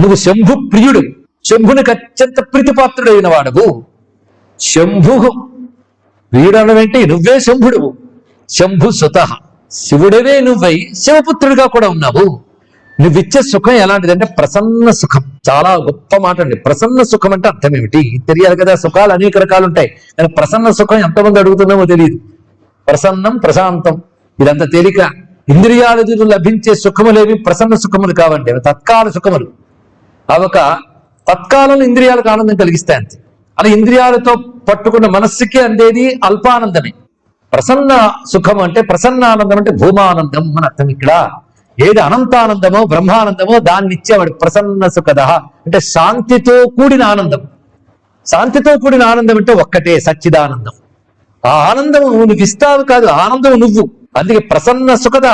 నువ్వు శంభు ప్రియుడు, శంభునికి అత్యంత ప్రీతిపాత్రుడైన వాడవు. శంభు ప్రియుడనవేంటి నువ్వే శంభుడువు. శంభు సుత శివుడవే నువ్వై శివపుత్రుడిగా కూడా ఉన్నావు. నువ్విచ్చే సుఖం ఎలాంటిదంటే ప్రసన్న సుఖం. చాలా గొప్ప మాట అండి. ప్రసన్న సుఖం అంటే అర్థం ఏమిటి తెలియాలి కదా. సుఖాలు అనేక రకాలు ఉంటాయి, కానీ ప్రసన్న సుఖం ఎంతమంది అడుగుతున్నామో తెలియదు. ప్రసన్నం ప్రశాంతం ఇదంతా తేలిక. ఇంద్రియాలు లభించే సుఖములేవి ప్రసన్న సుఖములు కావండి, అవి తత్కాల సుఖములు. అవొక తత్కాలంలో ఇంద్రియాలకు ఆనందం కలిగిస్తాయి అంతే. అలా ఇంద్రియాలతో పట్టుకున్న మనస్సుకి అందేది అల్పానందమే. ప్రసన్న సుఖం అంటే ప్రసన్న ఆనందం అంటే భూమానందం అని అర్థం. ఇక్కడ ఏది అనంతానందమో బ్రహ్మానందమో దాన్ని ఇచ్చేవాడు ప్రసన్న సుఖద అంటే శాంతితో కూడిన ఆనందం. శాంతితో కూడిన ఆనందం అంటే ఒక్కటే సచ్చిదానందం. ఆ ఆనందము నువ్వు ఇస్తావు కాదు, ఆనందం నువ్వు. అందుకే ప్రసన్న సుఖద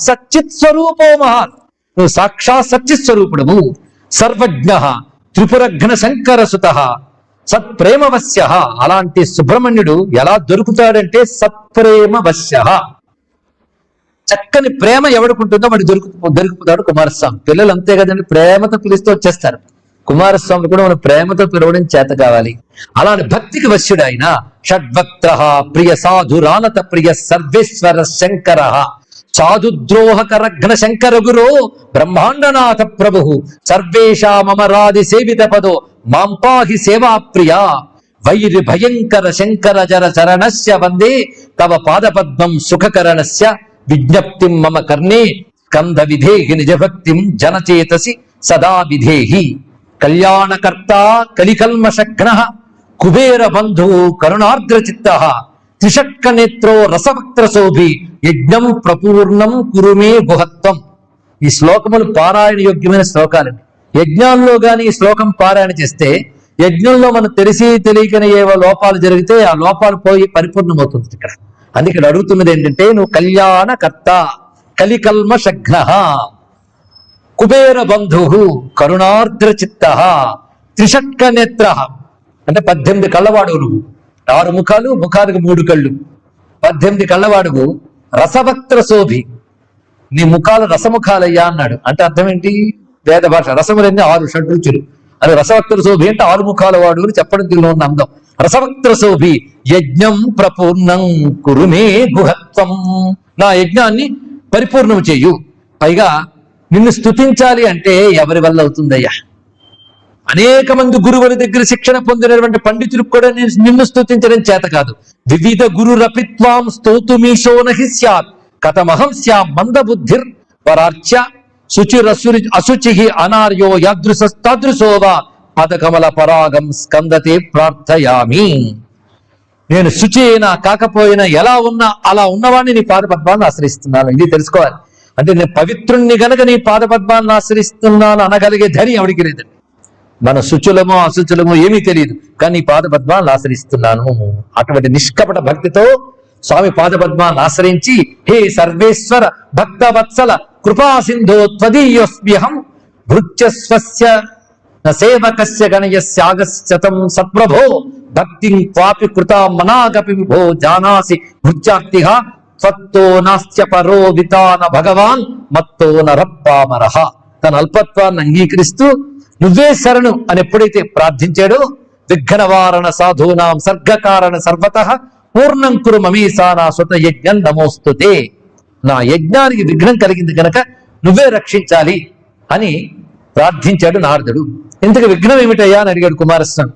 సచ్చిత్ స్వరూపో మహాన్. నువ్వు సాక్షాత్ సచ్చిత్ స్వరూపుడము. సర్వజ్ఞ త్రిపురఘ్న శంకర సుత సత్ప్రేమవశ్య. అలాంటి సుబ్రహ్మణ్యుడు ఎలా దొరుకుతాడంటే సత్ప్రేమవశ్య. చక్కని ప్రేమ ఎవడుకుంటుందో వాడు దొరుకుతాడు కుమారస్వామి. పిల్లలు అంతే కదండి, ప్రేమతో పిలుస్తూ వచ్చేస్తారు. కుమారస్వామి కూడా మన ప్రేమతో పిలవడం చేత కావాలి. అలాంటి భక్తికి వశ్యుడు ఆయన. షడ్వక్త్ర ప్రియ సాధురానత ప్రియ సర్వేశ్వర శంకర సాధుద్రోహకరఘ్న శంకర గురో బ్రహ్మాండనాథ ప్రభు సర్వేషామరాది సేవిత పదో మాంపాహి సేవా ప్రియ వైరి భయంకర శంకర జర చరణస్య వందే తవ పాదపద్మం సుఖకరణస్య విజ్ఞప్తిం మమ కర్ణే స్కంద విధేహి నిజభక్తిం జనచేతసి సదా విధేహి. కళ్యాణకర్త కలికల్మషఘ్న కుబేర బంధు కరుణార్ద్ర చిత్త త్రిషట్క నేత్రో రసవక్త్ర శోభి యజ్ఞం ప్రపూర్ణం కురుమే గుహత్వం. ఈ శ్లోకములు పారాయణ యోగ్యమైన శ్లోకాలండి. యజ్ఞాల్లో గాని ఈ శ్లోకం పారాయణ చేస్తే యజ్ఞంలో మనం తెలియకనే ఏవో లోపాలు జరిగితే ఆ లోపాలు పోయి పరిపూర్ణమవుతుంది ఇక్కడ. అందుకే ఇక్కడ అడుగుతున్నది ఏంటంటే నువ్వు కళ్యాణకర్త కలికల్మషఘ్న కుబేర బంధు కరుణార్ద్ర చిత్త త్రిషట్క నేత్ర అంటే 18 కళ్ళవాడు నువ్వు. 6 ముఖాలు, ముఖానికి 3 కళ్ళు. 18 కళ్ళవాడువు. రసవక్త్ర శోభి, నీ ముఖాలు రసముఖాలయ్యా అన్నాడు. అంటే అర్థం ఏంటి? వేద భాష రసములన్నీ 6 షడ్రుచులు. అది రసవక్త్ర శోభి అంటే 6 ముఖాల వాడు అని చెప్పడం దీనిలో ఉన్న అందం. రసవక్త్ర శోభి యజ్ఞం ప్రపూర్ణం కురుమే గుహత్వం. నా యజ్ఞాన్ని పరిపూర్ణం చేయు. పైగా నిన్ను స్తుతించాలి అంటే ఎవరి వల్ల అవుతుందయ్యా? అనేక మంది గురువుల దగ్గర శిక్షణ పొందినటువంటి పండితులకు కూడా నిన్ను స్తుతించడం చేత కాదు. వివిధ గురురపిత్వాం స్తోతుమీశో నహి స్యాత్ కథమహం శ్యాం మందబుద్ధిర్ వరార్చ్య శుచిరసురి అశుచి అనార్యో యాదృశస్తాదృశోవా పదకమల పరాగం స్కందతే ప్రార్థయామి. నేను శుచి అయినా కాకపోయినా ఎలా ఉన్నా అలా ఉన్నవాడిని నీ పాదపద్మాన్ని ఆశ్రయిస్తున్నాను. ఇది తెలుసుకోవాలి. అంటే నేను పవిత్రుణ్ణి గనక నీ పాదపద్మాన్ని ఆశ్రయిస్తున్నాను అనగలిగే ధైర్యం ఎవరికి లేదండి. మన శుచులమో అశుచులమో ఏమీ తెలియదు, కానీ నీ పాదపద్మాన్ని ఆశ్రయిస్తున్నాను. అటువంటి నిష్కపట భక్తితో స్వామి పాదపద్మాన్ని ఆశ్రయించి హే సర్వేశ్వర భక్తవత్సల కృపా సింధో త్వదీయోస్మ్యహం భృత్యస్వస్య సేవకస్య గణయస్యాగస్యతం సత్ప్రభో భక్తిం క్వాపి కృతా మనాగపి విభో జానాసి భృత్యాక్తిహ త్వత్తో నాస్త్య పరో వితాన భగవాన్ మత్తో నరపామరః. తన అల్పత్వాన్ని అంగీకరిస్తూ నువ్వే శరణు అని ఎప్పుడైతే ప్రార్థించాడో విఘ్నవారణ సాధూనాం సర్గకారణ సర్వతః పూర్ణం కురు మమీసానా సుత యజ్ఞం నమోస్తుతే. నా యజ్ఞానికి విఘ్నం కలిగింది కనుక నువ్వే రక్షించాలి అని ప్రార్థించాడు నారదుడు. ఇంతకు విఘ్నం ఏమిటయ్యా అని అడిగాడు కుమారస్వామి.